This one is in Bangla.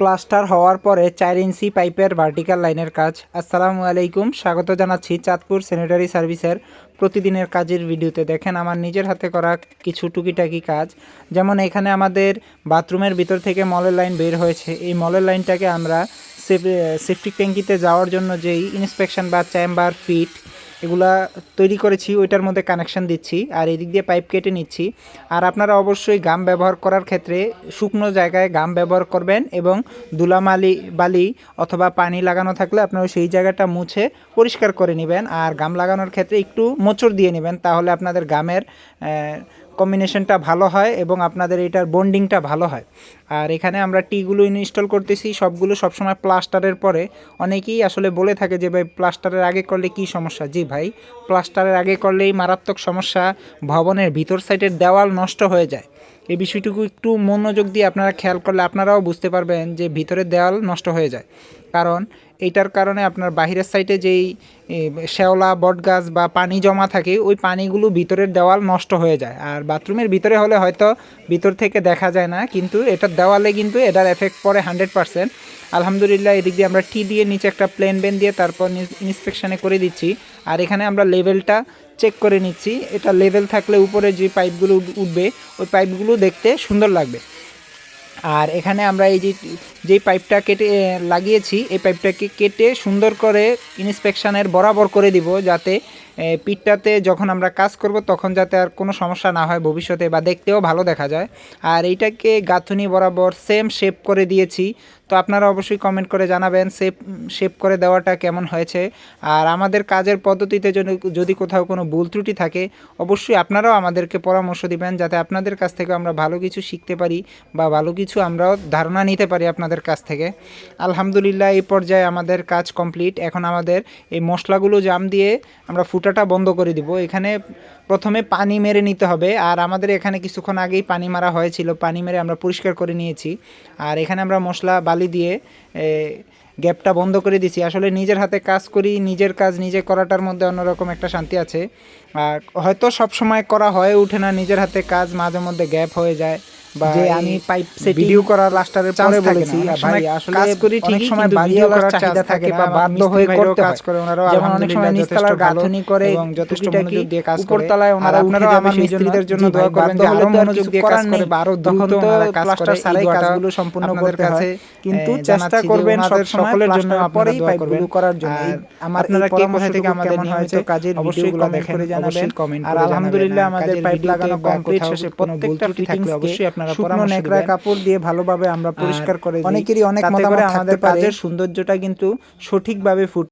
প্লাস্টার হওয়ার পরে 4 ইঞ্চি পাইপের ভার্টিক্যাল লাইনের কাজ। আসসালামু আলাইকুম, স্বাগত জানাচ্ছি চাঁদপুর স্যানিটারি সার্ভিসের প্রতিদিনের কাজের ভিডিওতে। দেখেন আমার নিজের হাতে করা কিছু টুকিটাকি কাজ, যেমন এখানে আমাদের বাথরুমের ভিতর থেকে মলের লাইন বের হয়েছে। এই মলের লাইনটাকে আমরা সেফটি ট্যাঙ্কিতে যাওয়ার জন্য যেই ইন্সপেকশন বা চেম্বার ফিট এগুলা তৈরি করেছি ওইটার মধ্যে কানেকশান দিচ্ছি, আর এদিক দিয়ে পাইপ কেটে নিচ্ছি। আর আপনারা অবশ্যই গাম ব্যবহার করার ক্ষেত্রে শুকনো জায়গায় গাম ব্যবহার করবেন, এবং বালি অথবা পানি লাগানো থাকলে আপনারা সেই জায়গাটা মুছে পরিষ্কার করে নেবেন। আর গাম লাগানোর ক্ষেত্রে একটু মোচড় দিয়ে নেবেন, তাহলে আপনাদের গামের কম্বিনেশনটা ভালো হয় এবং আপনাদের এটার বন্ডিংটা ভালো হয়। আর এখানে আমরা টিগুলো ইনস্টল করতেছি, সবগুলো সবসময় প্লাস্টারের পরে। অনেকেই আসলে বলে থাকে যে ভাই প্লাস্টারের আগে করলে কি সমস্যা। জি ভাই, প্লাস্টারের আগে করলেই মারাত্মক সমস্যা, ভবনের ভিতর সাইডের দেওয়াল নষ্ট হয়ে যায়। এই বিষয়টুকু একটু মনোযোগ দিয়ে আপনারা খেয়াল করলে আপনারাও বুঝতে পারবেন যে ভিতরের দেওয়াল নষ্ট হয়ে যায়। কারণ এইটার কারণে আপনার বাহিরের সাইডে যেই শ্যাওলা বটগাছ বা পানি জমা থাকে, ওই পানিগুলো ভিতরের দেওয়াল নষ্ট হয়ে যায়। আর বাথরুমের ভিতরে হলে হয়তো ভিতর থেকে দেখা যায় না, কিন্তু এটার দেওয়ালে কিন্তু এটার এফেক্ট পড়ে 100%। আলহামদুলিল্লাহ, এদিক দিয়ে আমরা টি দিয়ে নিচে একটা প্লেন বেন দিয়ে তারপর ইন্সপেকশানে করে দিচ্ছি। আর এখানে আমরা লেভেলটা চেক করে নিচ্ছি। এটা লেভেল থাকলে উপরে যে পাইপগুলো উঠবে ওই পাইপগুলো দেখতে সুন্দর লাগবে। আর এখানে আমরা এই যেই পাইপটা কেটে লাগিয়েছি, এই পাইপটাকে কেটে সুন্দর করে ইন্সপেকশানের বরাবর করে দিব, যাতে পিঠটাতে যখন আমরা কাজ করব তখন যাতে আর কোনো সমস্যা না হয় ভবিষ্যতে, বা দেখতেও ভালো দেখা যায়। আর এইটাকে গাঁথুনি বরাবর সেম শেপ করে দিয়েছি। তো আপনারা অবশ্যই কমেন্ট করে জানাবেন শেপ করে দেওয়াটা কেমন হয়েছে। আর আমাদের কাজের পদ্ধতিতে যদি কোথাও কোনো ভুল ত্রুটি থাকে, অবশ্যই আপনারাও আমাদেরকে পরামর্শ দিবেন, যাতে আপনাদের কাছ থেকে আমরা ভালো কিছু শিখতে পারি বা ভালো কিছু আমরাও ধারণা নিতে পারি আপনাদের কাছ থেকে। আলহামদুলিল্লাহ, এই পর্যায়ে আমাদের কাজ কমপ্লিট। এখন আমাদের এই মশলাগুলো জাম দিয়ে আমরা ফুটাটা বন্ধ করে দিব। এখানে প্রথমে পানি মেরে নিতে হবে, আর আমাদের এখানে কিছুক্ষণ আগেই পানি মারা হয়েছিল, পানি মেরে আমরা পরিষ্কার করে নিয়েছি। আর এখানে আমরা মশলা বালি দিয়ে গ্যাপটা বন্ধ করে দিছি। আসলে নিজের হাতে কাজ করি, নিজের কাজ নিজে করাটার মধ্যে অন্যরকম একটা শান্তি আছে। আর হয়তো সব সময় করা হয়ে ওঠে না নিজের হাতে কাজ, মাঝে মধ্যে গ্যাপ হয়ে যায়। যে আমি পাইপ সেটিং ভিডিও করার লাস্টারের পরে বলেছি, ভাই আসলে কাজ করি ঠিক সময় বাড়িও করার চাহিদা থাকে বা বাধ্য হয়ে করতে কাজ করে ওনারা। যেমন অনেক সময় নিচতলার গাঁথনি করে এবং যথেষ্ট মনোযোগ দিয়ে কাজ করে, উপরতলায় ওনারা উঠে যাবে, সেই জন্য দোয়া করবেন যে আরো মনোযোগ দিয়ে কাজ করে বা আরো দ্রুত ওনারা প্লাস্টার ছাড়াই কাজগুলো সম্পূর্ণ করতে হয়। কিন্তু চেষ্টা করবেন সব সকলের জন্য পরেই পাইপগুলো করার জন্য। আমার আপনারা কে কোথা থেকে আমাদের নিয়মিত কাজের ভিডিওগুলো দেখেন অবশ্যই কমেন্ট করে জানাবেন। আর আলহামদুলিল্লাহ, আমাদের পাইপ লাগানো কমপ্লিট শেষে প্রত্যেকটা ফিটিংস অবশ্যই আপনারা শুকনো নেকড়া কাপড় দিয়ে ভালোভাবে আমরা পরিষ্কার করে দিই। অনেকেরই অনেক মতামত আমাদের কাজের সৌন্দর্যটা কিন্তু সঠিকভাবে